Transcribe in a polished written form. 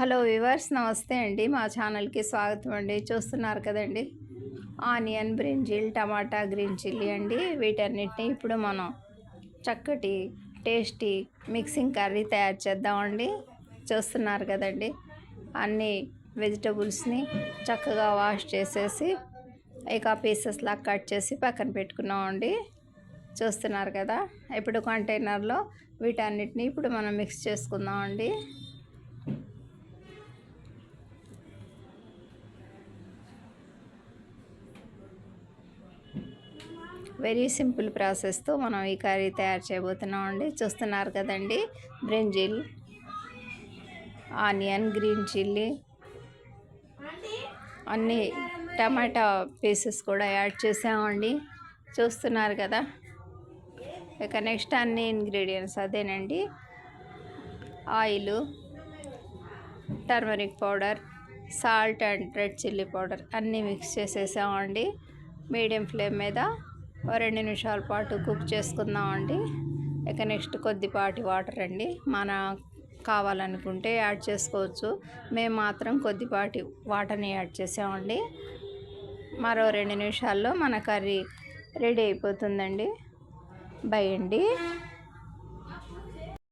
Hello viewers, నమస్తే అండి. మా ఛానల్కి స్వాగతం అండి. చూస్తున్నారు కదండి, ఆనియన్, బ్రింజిల్, టమాటా, గ్రీన్ చిల్లీ అండి. వీటన్నిటిని ఇప్పుడు మనం చక్కటి టేస్టీ మిక్సింగ్ కర్రీ తయారు చేద్దామండి. చూస్తున్నారు కదండి, అన్ని వెజిటబుల్స్ని చక్కగా వాష్ చేసేసి ఇక పీసెస్లా కట్ చేసి పక్కన పెట్టుకున్నామండి. చూస్తున్నారు కదా, ఇప్పుడు కంటైనర్లో వీటన్నిటిని ఇప్పుడు మనం మిక్స్ చేసుకుందామండి. వెరీ సింపుల్ ప్రాసెస్తో మనం ఈ కర్రీ తయారు చేయబోతున్నామండి. చూస్తున్నారు కదండి, బ్రింజిల్, ఆనియన్, గ్రీన్ చిల్లీ, అన్ని టమాటా పీసెస్ కూడా యాడ్ చేసామండి. చూస్తున్నారు కదా. ఇక నెక్స్ట్ అన్ని ఇంగ్రీడియంట్స్ అదేనండి: oil, turmeric powder, salt and red chilli powder అన్నీ మిక్స్ చేసేసామండి. మీడియం ఫ్లేమ్ మీద 2 నిమిషాల పాటు కుక్ చేసుకుందామండి. ఇక నెక్స్ట్ కొద్దిపాటి వాటర్ అండి, మన కావాలనుకుంటే యాడ్ చేసుకోవచ్చు. మేము మాత్రం కొద్దిపాటి వాటర్ని యాడ్ చేసామండి. మరో 2 నిమిషాల్లో మన కర్రీ రెడీ అయిపోతుందండి. బై అండి.